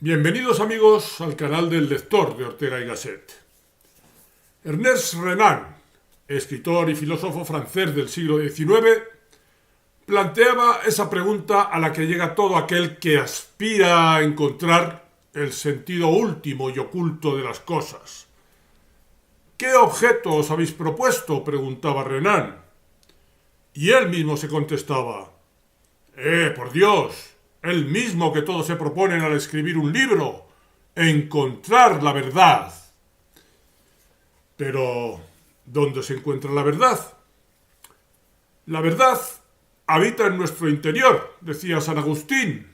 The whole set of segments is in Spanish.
Bienvenidos amigos al canal del lector de Ortega y Gasset. Ernest Renan, escritor y filósofo francés del siglo XIX, planteaba esa pregunta a la que llega todo aquel que aspira a encontrar el sentido último y oculto de las cosas. ¿Qué objeto os habéis propuesto?, preguntaba Renan. Y él mismo se contestaba: por Dios, el mismo que todos se proponen al escribir un libro: encontrar la verdad. Pero, ¿dónde se encuentra la verdad? La verdad habita en nuestro interior, decía San Agustín.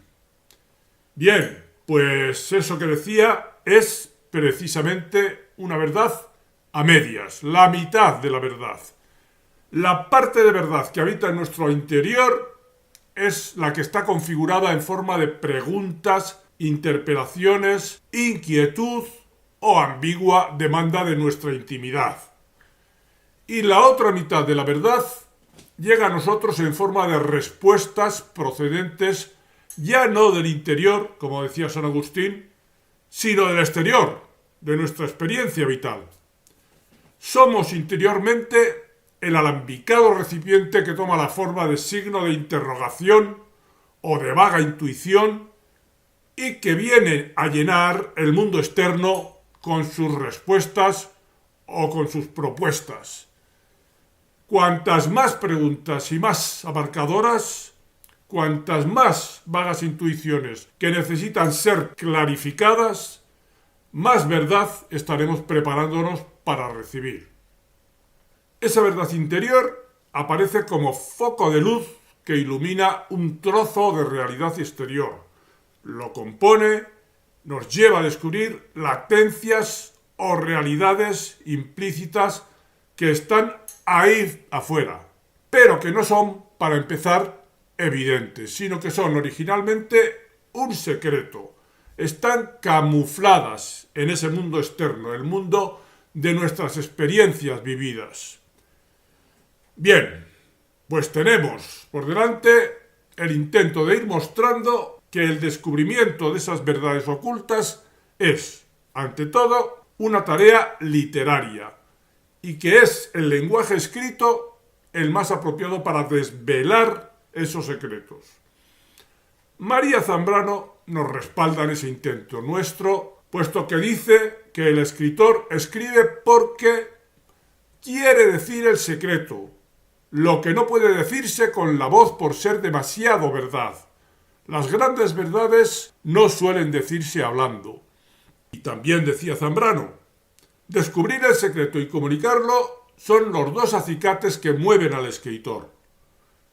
Bien, pues eso que decía es precisamente una verdad a medias, la mitad de la verdad. La parte de verdad que habita en nuestro interior es la que está configurada en forma de preguntas, interpelaciones, inquietud o ambigua demanda de nuestra intimidad. Y la otra mitad de la verdad llega a nosotros en forma de respuestas procedentes ya no del interior, como decía San Agustín, sino del exterior, de nuestra experiencia vital. Somos interiormente el alambicado recipiente que toma la forma de signo de interrogación o de vaga intuición y que viene a llenar el mundo externo con sus respuestas o con sus propuestas. Cuantas más preguntas y más abarcadoras, cuantas más vagas intuiciones que necesitan ser clarificadas, más verdad estaremos preparándonos para recibir. Esa verdad interior aparece como foco de luz que ilumina un trozo de realidad exterior. Lo compone, nos lleva a descubrir latencias o realidades implícitas que están ahí afuera, pero que no son, para empezar, evidentes, sino que son originalmente un secreto. Están camufladas en ese mundo externo, el mundo de nuestras experiencias vividas. Bien, pues tenemos por delante el intento de ir mostrando que el descubrimiento de esas verdades ocultas es, ante todo, una tarea literaria y que es el lenguaje escrito el más apropiado para desvelar esos secretos. María Zambrano nos respalda en ese intento nuestro, puesto que dice que el escritor escribe porque quiere decir el secreto, lo que no puede decirse con la voz por ser demasiado verdad. Las grandes verdades no suelen decirse hablando. Y también decía Zambrano: descubrir el secreto y comunicarlo son los dos acicates que mueven al escritor.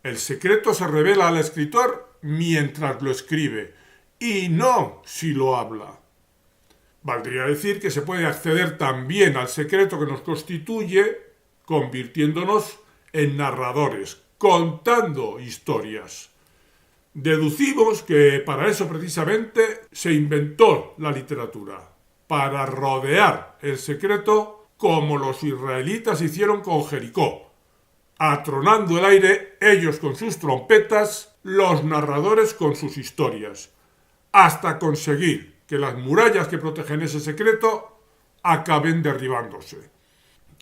El secreto se revela al escritor mientras lo escribe, y no si lo habla. Valdría decir que se puede acceder también al secreto que nos constituye convirtiéndonos en narradores, contando historias. Deducimos que para eso precisamente se inventó la literatura, para rodear el secreto como los israelitas hicieron con Jericó, atronando el aire ellos con sus trompetas, los narradores con sus historias, hasta conseguir que las murallas que protegen ese secreto acaben derribándose.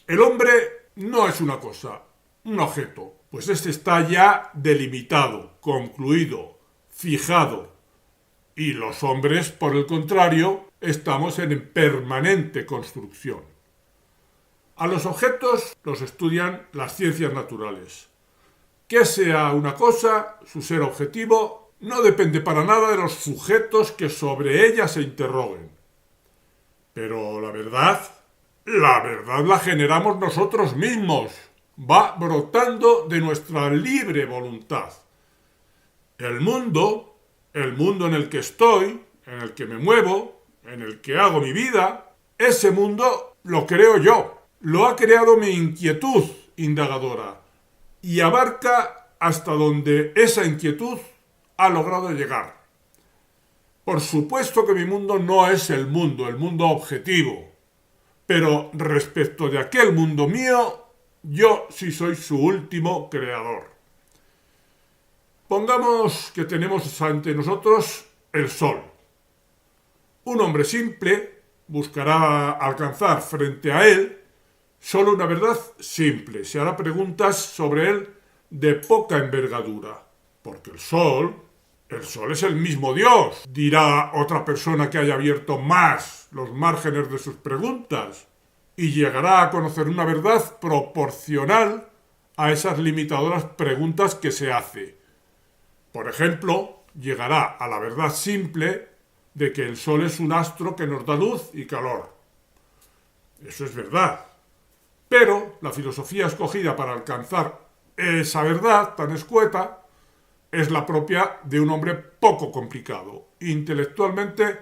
El hombre no es una cosa, un objeto, pues este está ya delimitado, concluido, fijado. Y los hombres, por el contrario, estamos en permanente construcción. A los objetos los estudian las ciencias naturales. Que sea una cosa, su ser objetivo, no depende para nada de los sujetos que sobre ella se interroguen. Pero la verdad la generamos nosotros mismos. Va brotando de nuestra libre voluntad. El mundo en el que estoy, en el que me muevo, en el que hago mi vida, ese mundo lo creo yo. Lo ha creado mi inquietud indagadora y abarca hasta donde esa inquietud ha logrado llegar. Por supuesto que mi mundo no es el mundo objetivo, pero respecto de aquel mundo mío, yo sí soy su último creador. Pongamos que tenemos ante nosotros el sol. Un hombre simple buscará alcanzar frente a él solo una verdad simple. Se hará preguntas sobre él de poca envergadura. Porque el sol es el mismo Dios, dirá otra persona que haya abierto más los márgenes de sus preguntas y llegará a conocer una verdad proporcional a esas limitadoras preguntas que se hace. Por ejemplo, llegará a la verdad simple de que el sol es un astro que nos da luz y calor. Eso es verdad. Pero la filosofía escogida para alcanzar esa verdad tan escueta es la propia de un hombre poco complicado, intelectualmente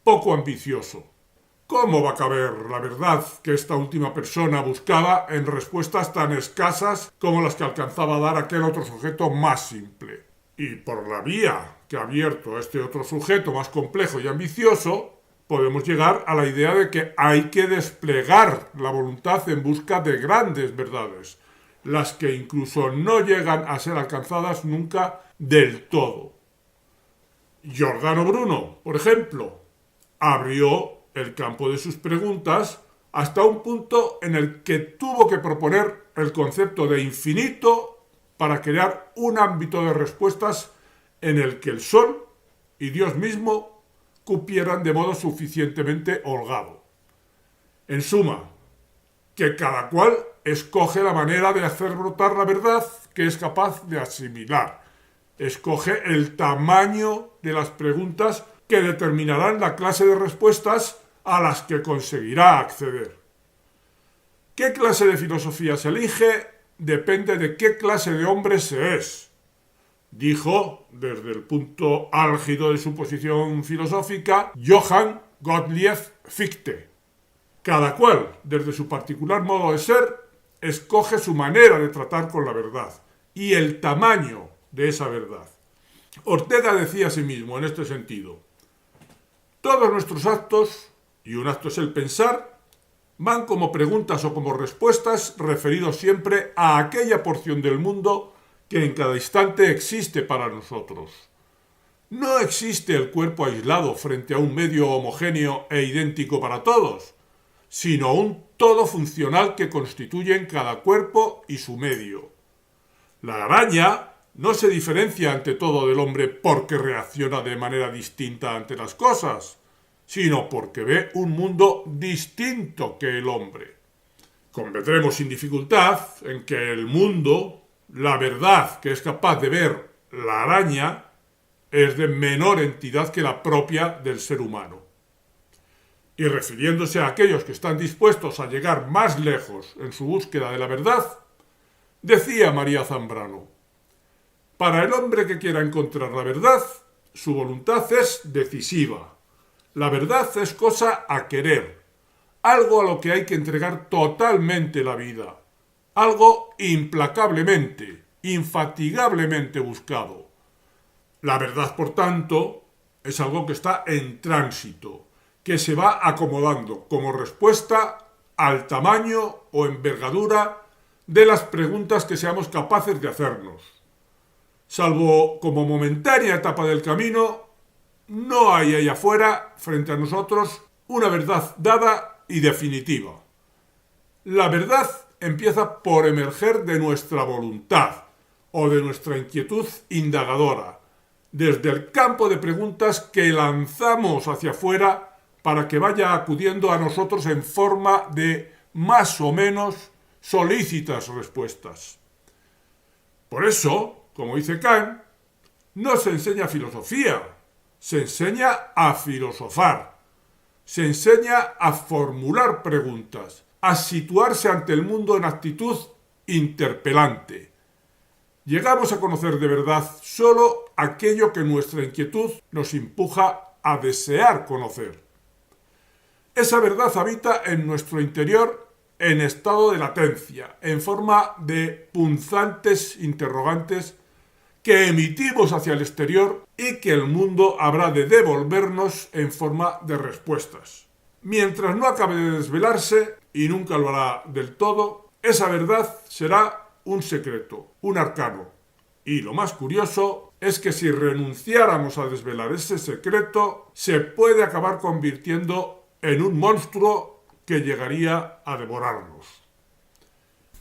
poco ambicioso. ¿Cómo va a caber la verdad que esta última persona buscaba en respuestas tan escasas como las que alcanzaba a dar aquel otro sujeto más simple? Y por la vía que ha abierto este otro sujeto más complejo y ambicioso, podemos llegar a la idea de que hay que desplegar la voluntad en busca de grandes verdades, las que incluso no llegan a ser alcanzadas nunca del todo. Giordano Bruno, por ejemplo, abrió el campo de sus preguntas hasta un punto en el que tuvo que proponer el concepto de infinito para crear un ámbito de respuestas en el que el sol y Dios mismo cupieran de modo suficientemente holgado. En suma, que cada cual escoge la manera de hacer brotar la verdad que es capaz de asimilar. Escoge el tamaño de las preguntas que determinarán la clase de respuestas a las que conseguirá acceder. ¿Qué clase de filosofía se elige? Depende de qué clase de hombre se es, dijo, desde el punto álgido de su posición filosófica, Johann Gottlieb Fichte. Cada cual, desde su particular modo de ser, escoge su manera de tratar con la verdad y el tamaño de esa verdad. Ortega decía asimismo en este sentido: todos nuestros actos, y un acto es el pensar, van como preguntas o como respuestas referidos siempre a aquella porción del mundo que en cada instante existe para nosotros. No existe el cuerpo aislado frente a un medio homogéneo e idéntico para todos, sino un todo funcional que constituyen cada cuerpo y su medio. La araña no se diferencia ante todo del hombre porque reacciona de manera distinta ante las cosas, sino porque ve un mundo distinto que el hombre. Convendremos sin dificultad en que el mundo, la verdad que es capaz de ver la araña, es de menor entidad que la propia del ser humano. Y refiriéndose a aquellos que están dispuestos a llegar más lejos en su búsqueda de la verdad, decía María Zambrano: para el hombre que quiera encontrar la verdad, su voluntad es decisiva. La verdad es cosa a querer, algo a lo que hay que entregar totalmente la vida, algo implacablemente, infatigablemente buscado. La verdad, por tanto, es algo que está en tránsito, que se va acomodando como respuesta al tamaño o envergadura de las preguntas que seamos capaces de hacernos. Salvo como momentánea etapa del camino, no hay allá afuera, frente a nosotros, una verdad dada y definitiva. La verdad empieza por emerger de nuestra voluntad o de nuestra inquietud indagadora, desde el campo de preguntas que lanzamos hacia afuera para que vaya acudiendo a nosotros en forma de más o menos solícitas respuestas. Por eso, como dice Kant, no se enseña filosofía, se enseña a filosofar, se enseña a formular preguntas, a situarse ante el mundo en actitud interpelante. Llegamos a conocer de verdad solo aquello que nuestra inquietud nos empuja a desear conocer. Esa verdad habita en nuestro interior en estado de latencia, en forma de punzantes interrogantes que emitimos hacia el exterior y que el mundo habrá de devolvernos en forma de respuestas. Mientras no acabe de desvelarse, y nunca lo hará del todo, esa verdad será un secreto, un arcano. Y lo más curioso es que si renunciáramos a desvelar ese secreto, se puede acabar convirtiendo en un monstruo que llegaría a devorarnos.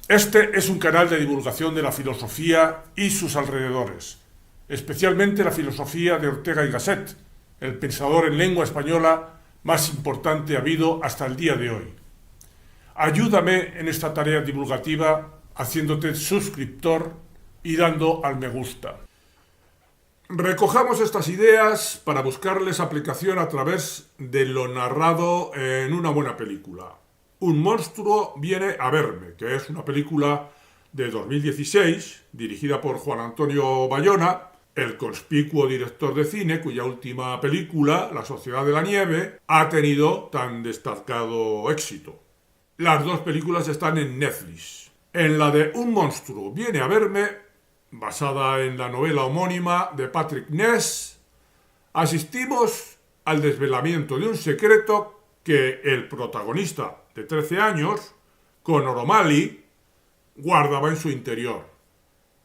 Este es un canal de divulgación de la filosofía y sus alrededores, especialmente la filosofía de Ortega y Gasset, el pensador en lengua española más importante habido hasta el día de hoy. Ayúdame en esta tarea divulgativa haciéndote suscriptor y dando al me gusta. Recojamos estas ideas para buscarles aplicación a través de lo narrado en una buena película. Un monstruo viene a verme, que es una película de 2016, dirigida por Juan Antonio Bayona, el conspicuo director de cine cuya última película, La Sociedad de la Nieve, ha tenido tan destacado éxito. Las dos películas están en Netflix. En la de Un monstruo viene a verme, basada en la novela homónima de Patrick Ness, asistimos al desvelamiento de un secreto que el protagonista de 13 años, Connor O'Malley, guardaba en su interior.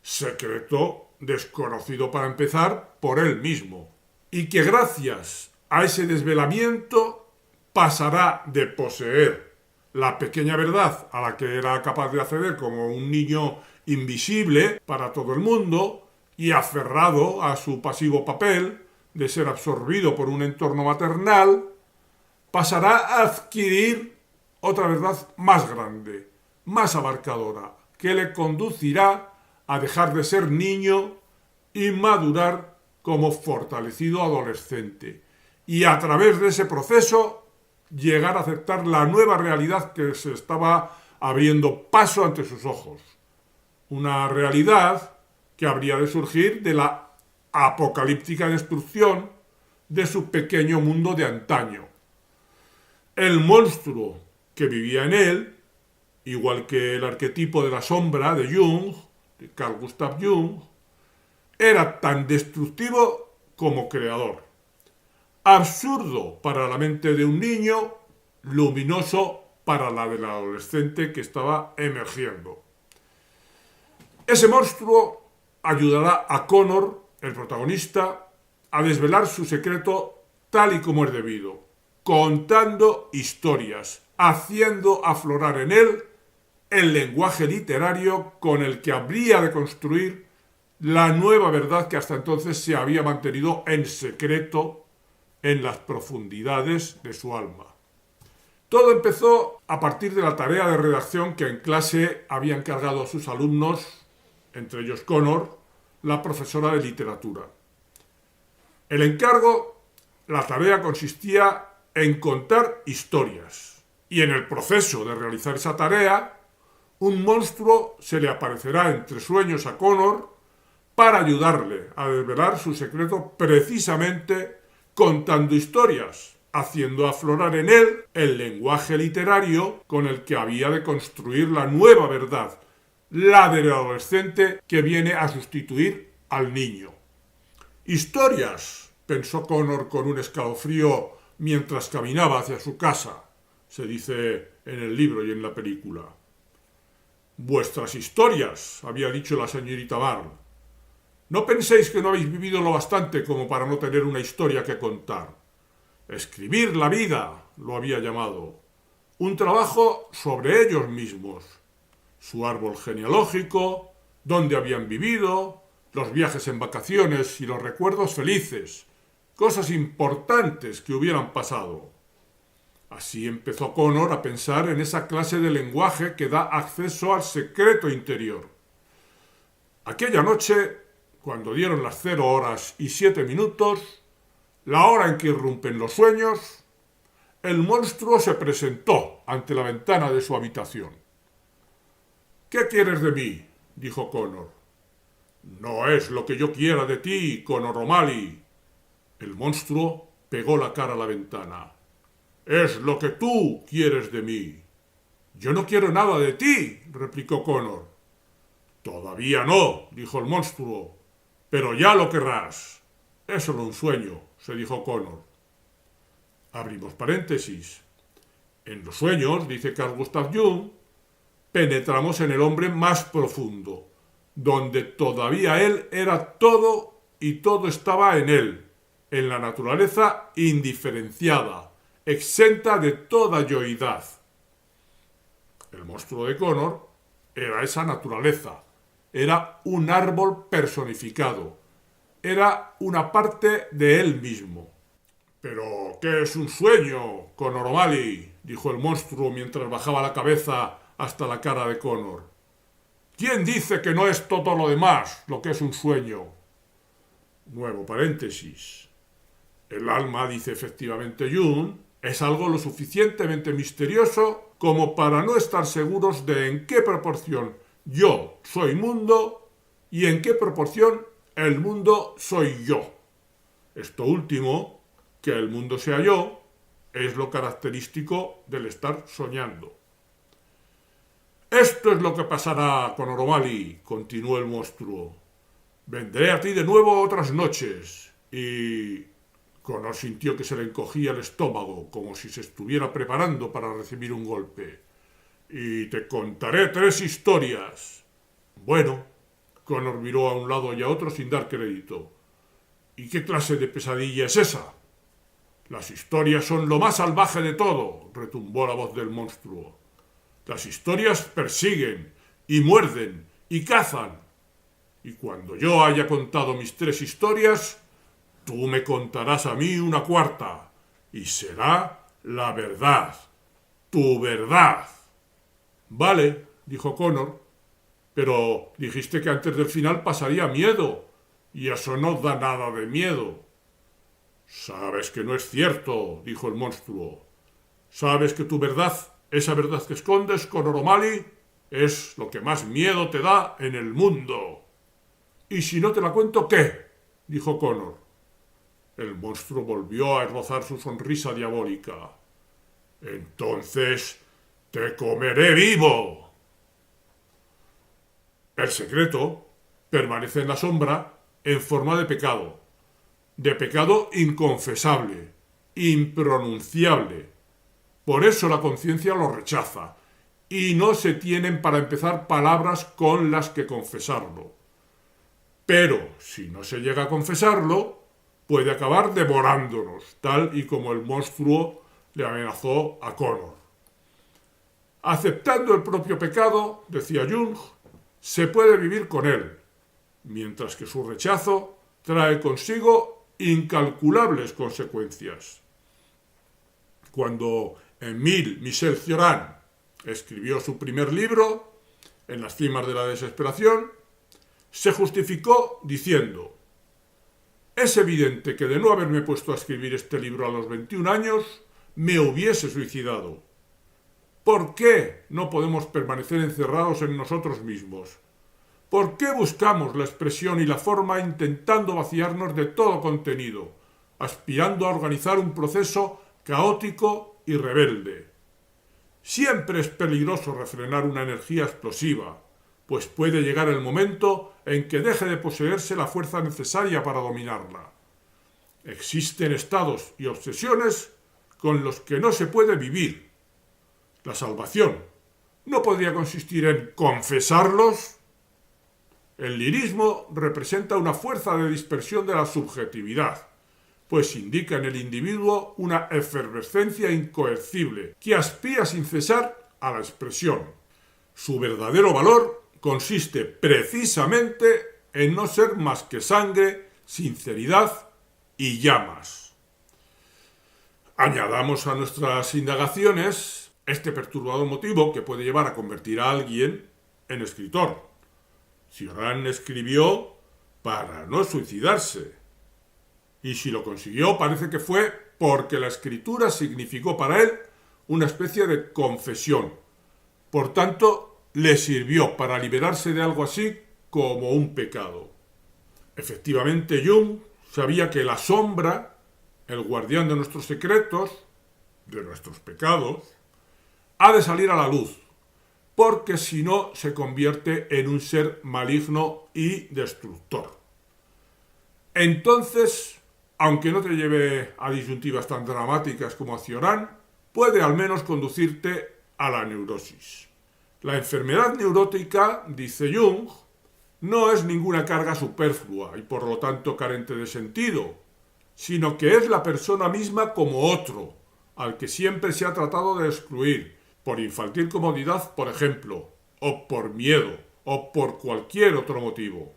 Secreto desconocido para empezar por él mismo, y que gracias a ese desvelamiento pasará de poseer la pequeña verdad a la que era capaz de acceder como un niño invisible para todo el mundo y aferrado a su pasivo papel de ser absorbido por un entorno maternal, pasará a adquirir otra verdad más grande, más abarcadora, que le conducirá a dejar de ser niño y madurar como fortalecido adolescente, y a través de ese proceso llegar a aceptar la nueva realidad que se estaba abriendo paso ante sus ojos. Una realidad que habría de surgir de la apocalíptica destrucción de su pequeño mundo de antaño. El monstruo que vivía en él, igual que el arquetipo de la sombra de Jung, de Carl Gustav Jung, era tan destructivo como creador. Absurdo para la mente de un niño, luminoso para la del adolescente que estaba emergiendo. Ese monstruo ayudará a Connor, el protagonista, a desvelar su secreto tal y como es debido, contando historias, haciendo aflorar en él el lenguaje literario con el que habría de construir la nueva verdad que hasta entonces se había mantenido en secreto en las profundidades de su alma. Todo empezó a partir de la tarea de redacción que en clase había encargado a sus alumnos, entre ellos Connor, la profesora de literatura. El encargo, la tarea consistía en contar historias, y en el proceso de realizar esa tarea, un monstruo se le aparecerá entre sueños a Connor para ayudarle a desvelar su secreto precisamente contando historias, haciendo aflorar en él el lenguaje literario con el que había de construir la nueva verdad, la del adolescente que viene a sustituir al niño. Historias, pensó Connor con un escalofrío mientras caminaba hacia su casa, se dice en el libro y en la película. Vuestras historias, había dicho la señorita Barr. No penséis que no habéis vivido lo bastante como para no tener una historia que contar. Escribir la vida, lo había llamado. Un trabajo sobre ellos mismos. Su árbol genealógico, dónde habían vivido, los viajes en vacaciones y los recuerdos felices, cosas importantes que hubieran pasado. Así empezó Connor a pensar en esa clase de lenguaje que da acceso al secreto interior. Aquella noche, cuando dieron las 0:07, la hora en que irrumpen los sueños, el monstruo se presentó ante la ventana de su habitación. «¿Qué quieres de mí?», dijo Connor. «No es lo que yo quiera de ti, Connor O'Malley». El monstruo pegó la cara a la ventana. «Es lo que tú quieres de mí». «Yo no quiero nada de ti», replicó Connor. «Todavía no», dijo el monstruo, «pero ya lo querrás». «Es solo un sueño», se dijo Connor. Abrimos paréntesis. En los sueños, dice Carl Gustav Jung, penetramos en el hombre más profundo, donde todavía él era todo y todo estaba en él, en la naturaleza indiferenciada, exenta de toda yoidad. El monstruo de Connor era esa naturaleza, era un árbol personificado, era una parte de él mismo. «¿Pero qué es un sueño, Connor O'Malley?», dijo el monstruo mientras bajaba la cabeza hasta la cara de Connor. «¿Quién dice que no es todo lo demás lo que es un sueño?». Nuevo paréntesis. El alma, dice efectivamente Jung, es algo lo suficientemente misterioso como para no estar seguros de en qué proporción yo soy mundo y en qué proporción el mundo soy yo. Esto último, que el mundo sea yo, es lo característico del estar soñando. «Esto es lo que pasará con O'Malley», continuó el monstruo. «Vendré a ti de nuevo otras noches». Y Connor sintió que se le encogía el estómago, como si se estuviera preparando para recibir un golpe. «Y te contaré 3 historias». «Bueno», Connor miró a un lado y a otro sin dar crédito. «¿Y qué clase de pesadilla es esa?». «Las historias son lo más salvaje de todo», retumbó la voz del monstruo. «Las historias persiguen, y muerden, y cazan. Y cuando yo haya contado mis 3 historias, tú me contarás a mí una 4ª, y será la verdad, tu verdad». «Vale», dijo Connor, «pero dijiste que antes del final pasaría miedo, y eso no da nada de miedo». «Sabes que no es cierto», dijo el monstruo. «Sabes que tu verdad, esa verdad que escondes, Connor O'Malley, es lo que más miedo te da en el mundo». «¿Y si no te la cuento, qué?», dijo Connor. El monstruo volvió a esbozar su sonrisa diabólica. «Entonces te comeré vivo». El secreto permanece en la sombra en forma de pecado inconfesable, impronunciable. Por eso la conciencia lo rechaza, y no se tienen para empezar palabras con las que confesarlo. Pero si no se llega a confesarlo, puede acabar devorándonos, tal y como el monstruo le amenazó a Connor. Aceptando el propio pecado, decía Jung, se puede vivir con él, mientras que su rechazo trae consigo incalculables consecuencias. Cuando Émile Michel Cioran escribió su primer libro, En las cimas de la desesperación, se justificó diciendo: «Es evidente que de no haberme puesto a escribir este libro a los 21 años, me hubiese suicidado. ¿Por qué no podemos permanecer encerrados en nosotros mismos? ¿Por qué buscamos la expresión y la forma intentando vaciarnos de todo contenido, aspirando a organizar un proceso caótico y rebelde? Siempre es peligroso refrenar una energía explosiva, pues puede llegar el momento en que deje de poseerse la fuerza necesaria para dominarla. Existen estados y obsesiones con los que no se puede vivir. La salvación no podría consistir en confesarlos». El lirismo representa una fuerza de dispersión de la subjetividad, pues indica en el individuo una efervescencia incoercible que aspira sin cesar a la expresión. Su verdadero valor consiste precisamente en no ser más que sangre, sinceridad y llamas. Añadamos a nuestras indagaciones este perturbador motivo que puede llevar a convertir a alguien en escritor. Cioran escribió para no suicidarse, y si lo consiguió parece que fue porque la escritura significó para él una especie de confesión. Por tanto, le sirvió para liberarse de algo así como un pecado. Efectivamente, Jung sabía que la sombra, el guardián de nuestros secretos, de nuestros pecados, ha de salir a la luz, porque si no se convierte en un ser maligno y destructor. Entonces, aunque no te lleve a disyuntivas tan dramáticas como a Cioran, puede al menos conducirte a la neurosis. La enfermedad neurótica, dice Jung, no es ninguna carga superflua y por lo tanto carente de sentido, sino que es la persona misma como otro, al que siempre se ha tratado de excluir, por infantil comodidad, por ejemplo, o por miedo, o por cualquier otro motivo.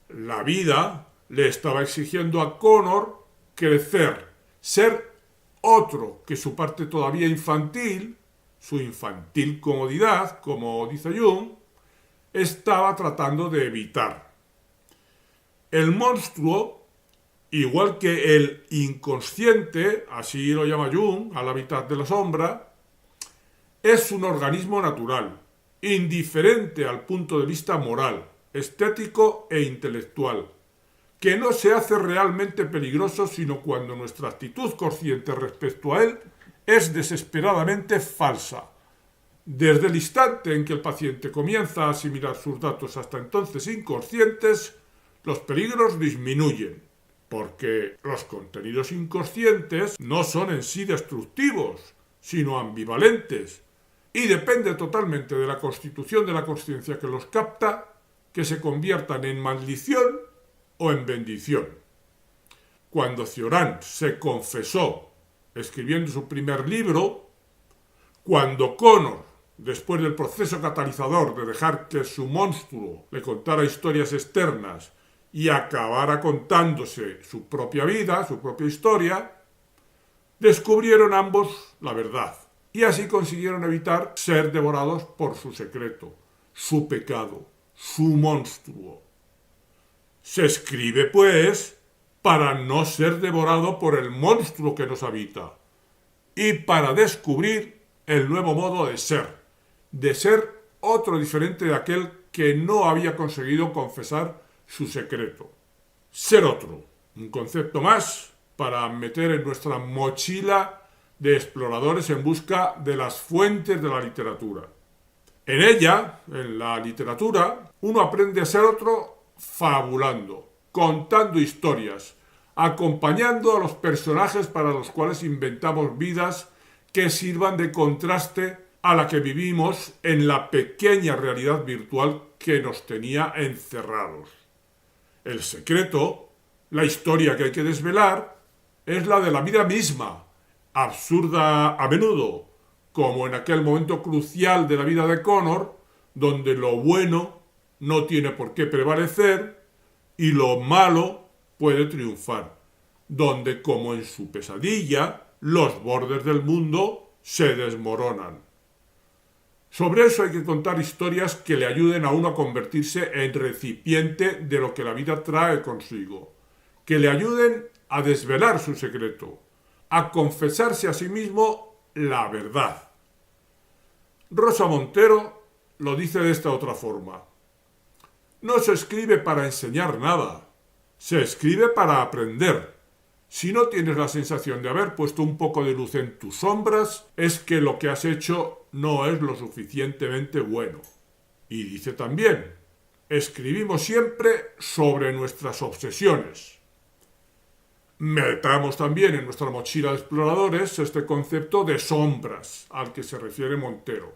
La vida le estaba exigiendo a Connor crecer, ser otro que su parte todavía infantil, su infantil comodidad, como dice Jung, estaba tratando de evitar. El monstruo, igual que el inconsciente, así lo llama Jung, al hábitat de la sombra, es un organismo natural, indiferente al punto de vista moral, estético e intelectual, que no se hace realmente peligroso sino cuando nuestra actitud consciente respecto a él es desesperadamente falsa. Desde el instante en que el paciente comienza a asimilar sus datos hasta entonces inconscientes, los peligros disminuyen, porque los contenidos inconscientes no son en sí destructivos, sino ambivalentes, y depende totalmente de la constitución de la consciencia que los capta, que se conviertan en maldición o en bendición. Cuando Cioran se confesó escribiendo su primer libro, cuando Connor, después del proceso catalizador de dejar que su monstruo le contara historias externas y acabara contándose su propia vida, su propia historia, descubrieron ambos la verdad y así consiguieron evitar ser devorados por su secreto, su pecado, su monstruo. Se escribe, pues, para no ser devorado por el monstruo que nos habita y para descubrir el nuevo modo de ser otro diferente de aquel que no había conseguido confesar su secreto. Ser otro, un concepto más para meter en nuestra mochila de exploradores en busca de las fuentes de la literatura. En ella, en la literatura, uno aprende a ser otro fabulando, contando historias, acompañando a los personajes para los cuales inventamos vidas que sirvan de contraste a la que vivimos en la pequeña realidad virtual que nos tenía encerrados. El secreto, la historia que hay que desvelar, es la de la vida misma, absurda a menudo, como en aquel momento crucial de la vida de Connor, donde lo bueno no tiene por qué prevalecer y lo malo puede triunfar, donde, como en su pesadilla, los bordes del mundo se desmoronan. Sobre eso hay que contar historias que le ayuden a uno a convertirse en recipiente de lo que la vida trae consigo, que le ayuden a desvelar su secreto, a confesarse a sí mismo la verdad. Rosa Montero lo dice de esta otra forma. No se escribe para enseñar nada, se escribe para aprender. Si no tienes la sensación de haber puesto un poco de luz en tus sombras, es que lo que has hecho no es lo suficientemente bueno. Y dice también, escribimos siempre sobre nuestras obsesiones. Metamos también en nuestra mochila de exploradores este concepto de sombras al que se refiere Montero.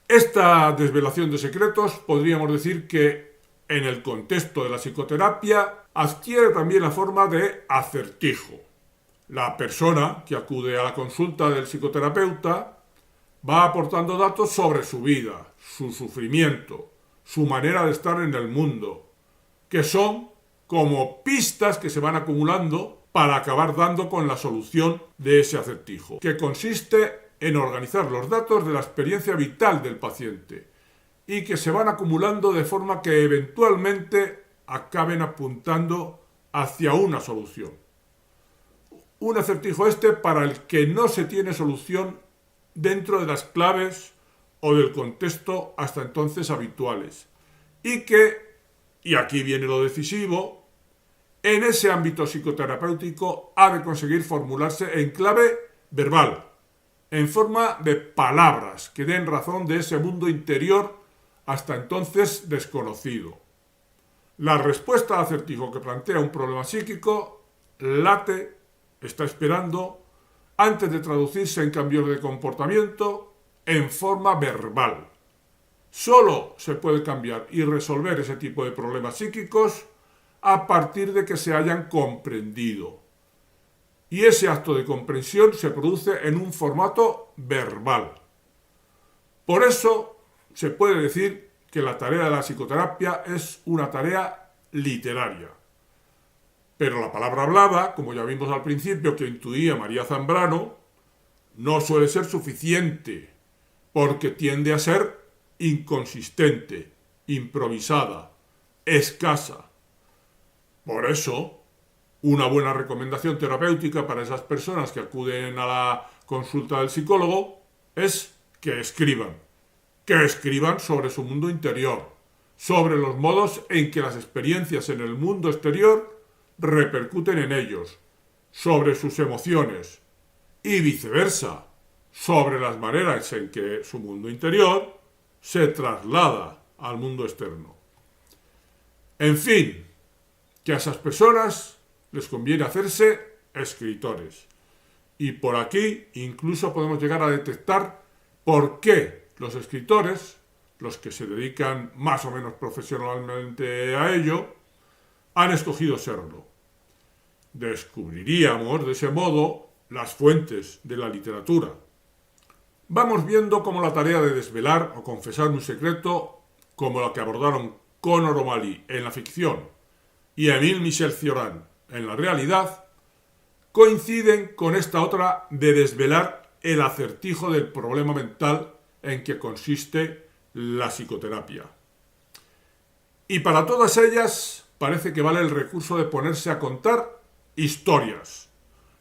Esta desvelación de secretos podríamos decir que en el contexto de la psicoterapia adquiere también la forma de acertijo. La persona que acude a la consulta del psicoterapeuta va aportando datos sobre su vida, su sufrimiento, su manera de estar en el mundo, que son como pistas que se van acumulando para acabar dando con la solución de ese acertijo, que consiste en organizar los datos de la experiencia vital del paciente y que se van acumulando de forma que eventualmente acaben apuntando hacia una solución. Un acertijo para el que no se tiene solución dentro de las claves o del contexto hasta entonces habituales y que, y aquí viene lo decisivo, en ese ámbito psicoterapéutico ha de conseguir formularse en clave verbal, en forma de palabras que den razón de ese mundo interior hasta entonces desconocido. La respuesta al acertijo que plantea un problema psíquico late, está esperando, antes de traducirse en cambios de comportamiento, en forma verbal. Solo se puede cambiar y resolver ese tipo de problemas psíquicos a partir de que se hayan comprendido. Y ese acto de comprensión se produce en un formato verbal. Por eso se puede decir que la tarea de la psicoterapia es una tarea literaria. Pero la palabra hablada, como ya vimos al principio que intuía María Zambrano, no suele ser suficiente, porque tiende a ser inconsistente, improvisada, escasa. Por eso, una buena recomendación terapéutica para esas personas que acuden a la consulta del psicólogo es que escriban sobre su mundo interior, sobre los modos en que las experiencias en el mundo exterior repercuten en ellos, sobre sus emociones y viceversa, sobre las maneras en que su mundo interior se traslada al mundo externo. En fin, que a esas personas les conviene hacerse escritores. Y por aquí incluso podemos llegar a detectar por qué los escritores, los que se dedican más o menos profesionalmente a ello, han escogido serlo. Descubriríamos de ese modo las fuentes de la literatura. Vamos viendo cómo la tarea de desvelar o confesar un secreto, como la que abordaron Conor O'Malley en la ficción y Émile Michel Cioran en la realidad, coinciden con esta otra de desvelar el acertijo del problema mental en que consiste la psicoterapia. Y para todas ellas parece que vale el recurso de ponerse a contar historias,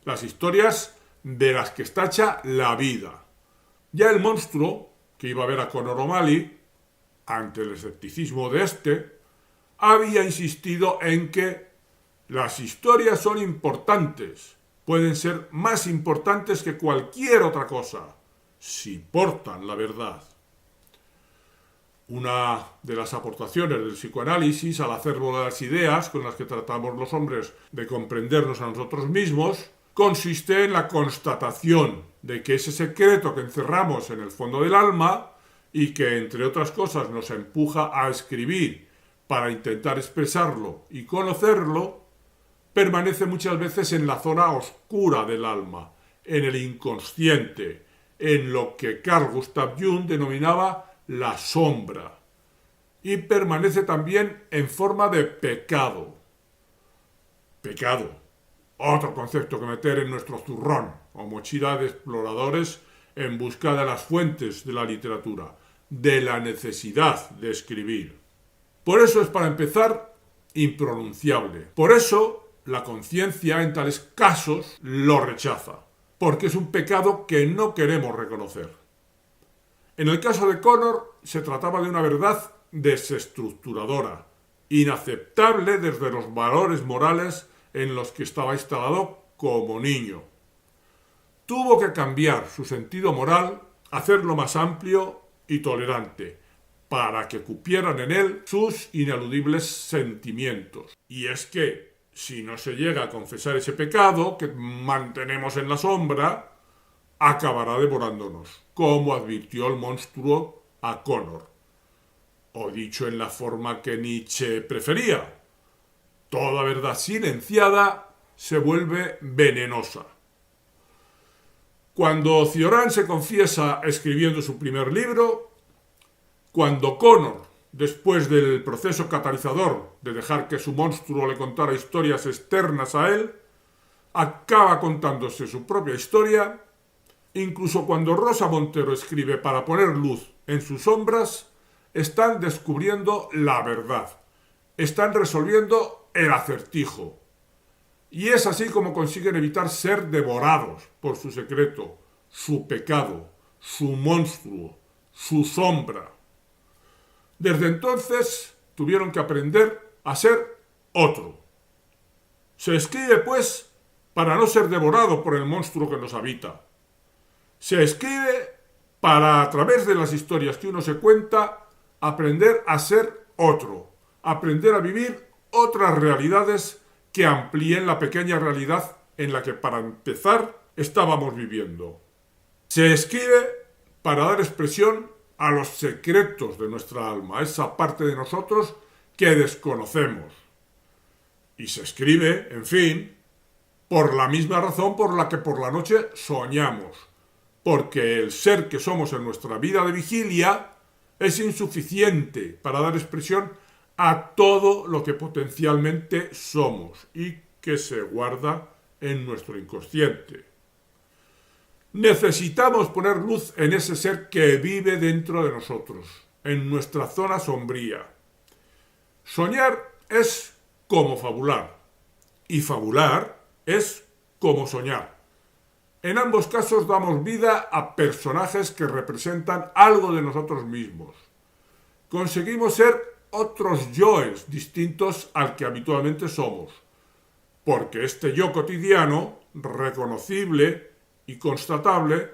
las historias de las que está hecha la vida. Ya el monstruo, que iba a ver a Conor O'Malley, ante el escepticismo de este, había insistido en que las historias son importantes, pueden ser más importantes que cualquier otra cosa, si portan la verdad. Una de las aportaciones del psicoanálisis al acervo de las ideas con las que tratamos los hombres de comprendernos a nosotros mismos consiste en la constatación de que ese secreto que encerramos en el fondo del alma y que, entre otras cosas, nos empuja a escribir para intentar expresarlo y conocerlo, permanece muchas veces en la zona oscura del alma, en el inconsciente, en lo que Carl Gustav Jung denominaba la sombra, y permanece también en forma de pecado. Pecado, otro concepto que meter en nuestro zurrón o mochila de exploradores en busca de las fuentes de la literatura, de la necesidad de escribir. Por eso es, para empezar, impronunciable. Por eso la conciencia en tales casos lo rechaza, porque es un pecado que no queremos reconocer. En el caso de Conor se trataba de una verdad desestructuradora, inaceptable desde los valores morales en los que estaba instalado como niño. Tuvo que cambiar su sentido moral, hacerlo más amplio y tolerante, para que cupieran en él sus ineludibles sentimientos. Y es que, si no se llega a confesar ese pecado que mantenemos en la sombra, acabará devorándonos, como advirtió el monstruo a Conor. O dicho en la forma que Nietzsche prefería, toda verdad silenciada se vuelve venenosa. Cuando Cioran se confiesa escribiendo su primer libro, cuando Conor, después del proceso catalizador de dejar que su monstruo le contara historias externas a él, acaba contándose su propia historia, incluso cuando Rosa Montero escribe para poner luz en sus sombras, están descubriendo la verdad, están resolviendo el acertijo. Y es así como consiguen evitar ser devorados por su secreto, su pecado, su monstruo, su sombra. Desde entonces tuvieron que aprender a ser otro. Se escribe, pues, para no ser devorado por el monstruo que nos habita. Se escribe para, a través de las historias que uno se cuenta, aprender a ser otro, aprender a vivir otras realidades que amplíen la pequeña realidad en la que, para empezar, estábamos viviendo. Se escribe para dar expresión a los secretos de nuestra alma, a esa parte de nosotros que desconocemos. Y se escribe, en fin, por la misma razón por la que por la noche soñamos, porque el ser que somos en nuestra vida de vigilia es insuficiente para dar expresión a todo lo que potencialmente somos y que se guarda en nuestro inconsciente. Necesitamos poner luz en ese ser que vive dentro de nosotros, en nuestra zona sombría. Soñar es como fabular, y fabular es como soñar. En ambos casos damos vida a personajes que representan algo de nosotros mismos. Conseguimos ser otros yoes distintos al que habitualmente somos, porque este yo cotidiano, reconocible y constatable,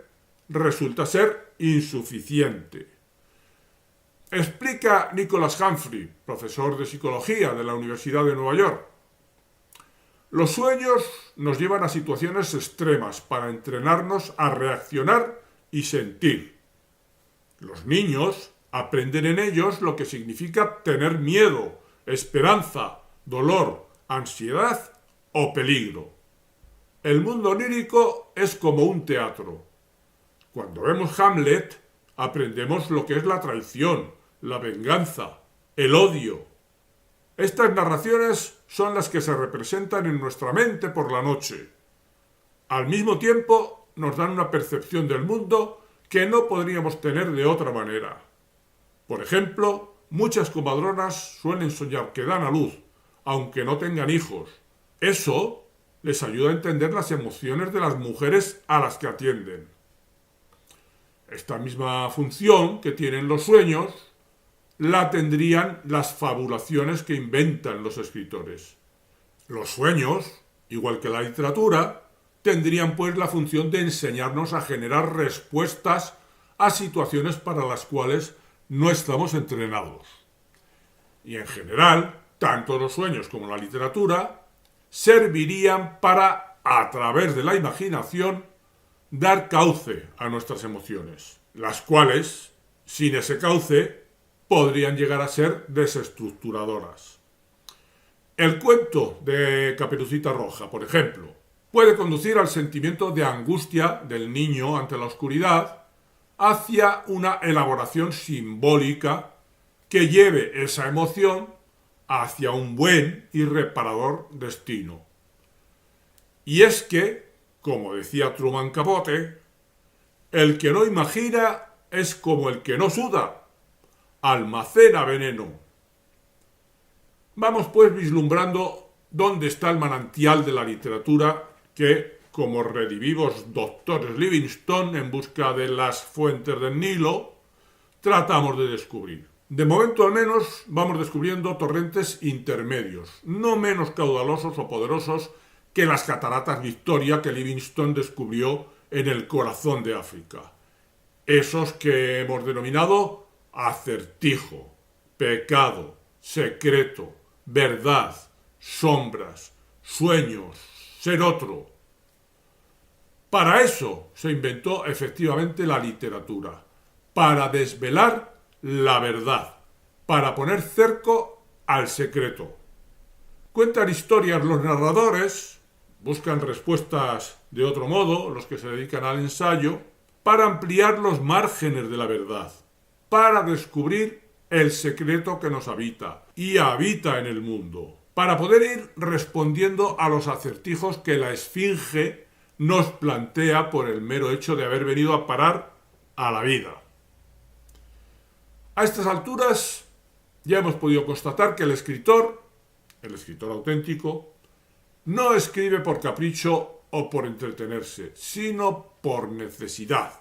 resulta ser insuficiente. Explica Nicholas Humphrey, profesor de psicología de la Universidad de Nueva York. Los sueños nos llevan a situaciones extremas para entrenarnos a reaccionar y sentir. Los niños aprenden en ellos lo que significa tener miedo, esperanza, dolor, ansiedad o peligro. El mundo onírico es como un teatro. Cuando vemos Hamlet, aprendemos lo que es la traición, la venganza, el odio. Estas narraciones son las que se representan en nuestra mente por la noche. Al mismo tiempo, nos dan una percepción del mundo que no podríamos tener de otra manera. Por ejemplo, muchas comadronas suelen soñar que dan a luz, aunque no tengan hijos. Eso les ayuda a entender las emociones de las mujeres a las que atienden. Esta misma función que tienen los sueños la tendrían las fabulaciones que inventan los escritores. Los sueños, igual que la literatura, tendrían pues la función de enseñarnos a generar respuestas a situaciones para las cuales no estamos entrenados. Y en general, tanto los sueños como la literatura servirían para, a través de la imaginación, dar cauce a nuestras emociones, las cuales, sin ese cauce, podrían llegar a ser desestructuradoras. El cuento de Caperucita Roja, por ejemplo, puede conducir al sentimiento de angustia del niño ante la oscuridad hacia una elaboración simbólica que lleve esa emoción hacia un buen y reparador destino. Y es que, como decía Truman Capote, el que no imagina es como el que no suda, almacena veneno. Vamos pues vislumbrando dónde está el manantial de la literatura que, como redivivos doctores Livingstone en busca de las fuentes del Nilo, tratamos de descubrir. De momento al menos vamos descubriendo torrentes intermedios, no menos caudalosos o poderosos que las cataratas Victoria que Livingstone descubrió en el corazón de África. Esos que hemos denominado acertijo, pecado, secreto, verdad, sombras, sueños, ser otro. Para eso se inventó efectivamente la literatura, para desvelar la verdad, para poner cerco al secreto. Cuentan historias los narradores, buscan respuestas de otro modo, los que se dedican al ensayo, para ampliar los márgenes de la verdad, para descubrir el secreto que nos habita y habita en el mundo, para poder ir respondiendo a los acertijos que la esfinge nos plantea por el mero hecho de haber venido a parar a la vida. A estas alturas ya hemos podido constatar que el escritor auténtico, no escribe por capricho o por entretenerse, sino por necesidad.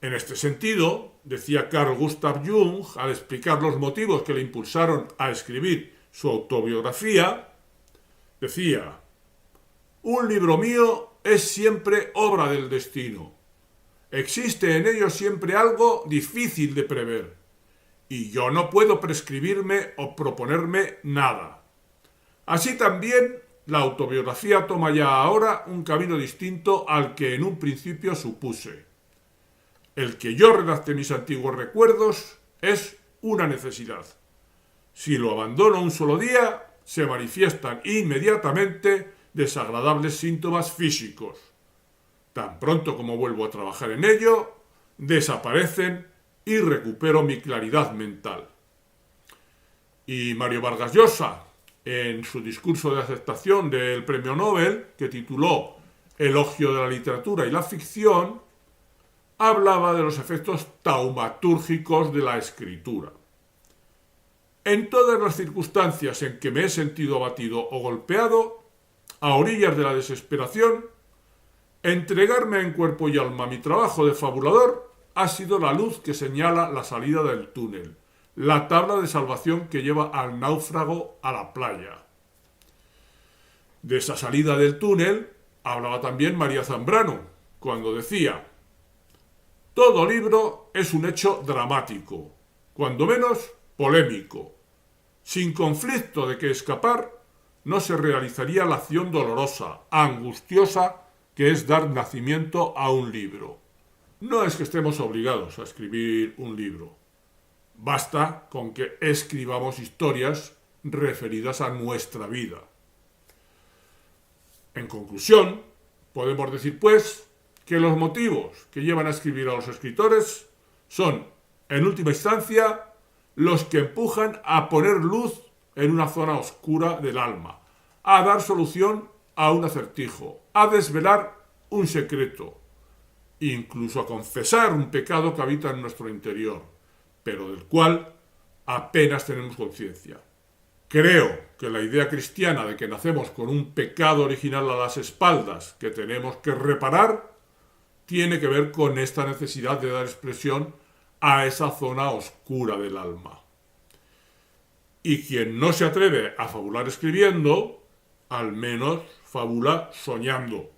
En este sentido, decía Carl Gustav Jung, al explicar los motivos que le impulsaron a escribir su autobiografía, decía: «Un libro mío es siempre obra del destino. Existe en ello siempre algo difícil de prever, y yo no puedo prescribirme o proponerme nada. Así también, la autobiografía toma ya ahora un camino distinto al que en un principio supuse. El que yo redacte mis antiguos recuerdos es una necesidad. Si lo abandono un solo día, se manifiestan inmediatamente desagradables síntomas físicos. Tan pronto como vuelvo a trabajar en ello, desaparecen y recupero mi claridad mental. Y Mario Vargas Llosa, en su discurso de aceptación del premio Nobel, que tituló Elogio de la literatura y la ficción, hablaba de los efectos taumatúrgicos de la escritura. En todas las circunstancias en que me he sentido abatido o golpeado, a orillas de la desesperación, entregarme en cuerpo y alma a mi trabajo de fabulador ha sido la luz que señala la salida del túnel, la tabla de salvación que lleva al náufrago a la playa. De esa salida del túnel hablaba también María Zambrano, cuando decía: todo libro es un hecho dramático, cuando menos polémico. Sin conflicto de que escapar, no se realizaría la acción dolorosa, angustiosa, que es dar nacimiento a un libro. No es que estemos obligados a escribir un libro. Basta con que escribamos historias referidas a nuestra vida. En conclusión, podemos decir, pues, que los motivos que llevan a escribir a los escritores son, en última instancia, los que empujan a poner luz en una zona oscura del alma, a dar solución a un acertijo, a desvelar un secreto, incluso a confesar un pecado que habita en nuestro interior, pero del cual apenas tenemos conciencia. Creo que la idea cristiana de que nacemos con un pecado original a las espaldas que tenemos que reparar tiene que ver con esta necesidad de dar expresión a esa zona oscura del alma. Y quien no se atreve a fabular escribiendo, al menos fabula soñando.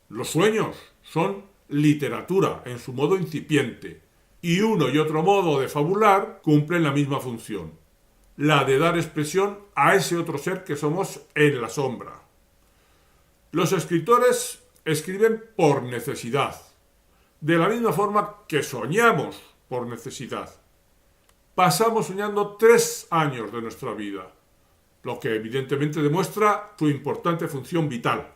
Los sueños son literatura en su modo incipiente, y uno y otro modo de fabular cumplen la misma función, la de dar expresión a ese otro ser que somos en la sombra. Los escritores escriben por necesidad, de la misma forma que soñamos por necesidad. Pasamos soñando 3 años de nuestra vida, lo que evidentemente demuestra su importante función vital.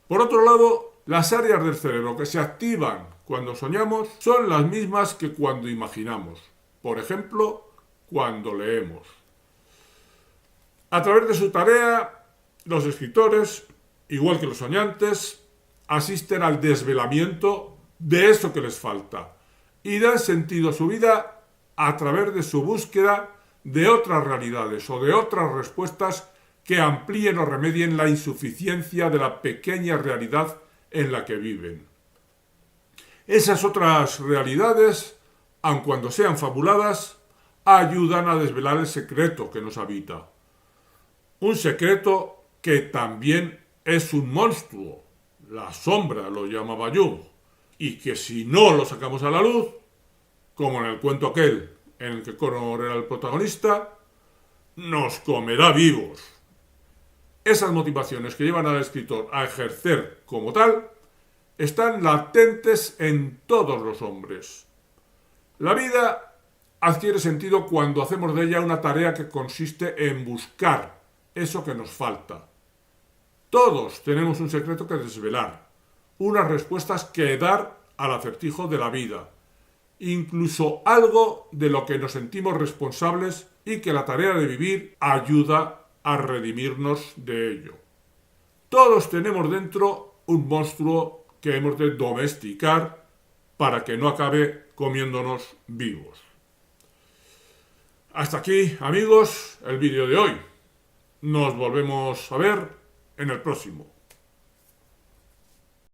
Por otro lado, las áreas del cerebro que se activan cuando soñamos son las mismas que cuando imaginamos, por ejemplo, cuando leemos. A través de su tarea, los escritores, igual que los soñantes, asisten al desvelamiento de eso que les falta y dan sentido a su vida a través de su búsqueda de otras realidades o de otras respuestas que amplíen o remedien la insuficiencia de la pequeña realidad en la que viven. Esas otras realidades, aun cuando sean fabuladas, ayudan a desvelar el secreto que nos habita. Un secreto que también es un monstruo, la sombra lo llamaba Jung, y que si no lo sacamos a la luz, como en el cuento aquel en el que Connor era el protagonista, nos comerá vivos. Esas motivaciones que llevan al escritor a ejercer como tal están latentes en todos los hombres. La vida adquiere sentido cuando hacemos de ella una tarea que consiste en buscar eso que nos falta. Todos tenemos un secreto que desvelar, unas respuestas que dar al acertijo de la vida, incluso algo de lo que nos sentimos responsables y que la tarea de vivir ayuda a redimirnos de ello. Todos tenemos dentro un monstruo que hemos de domesticar para que no acabe comiéndonos vivos. Hasta aquí, amigos, el vídeo de hoy. Nos volvemos a ver en el próximo.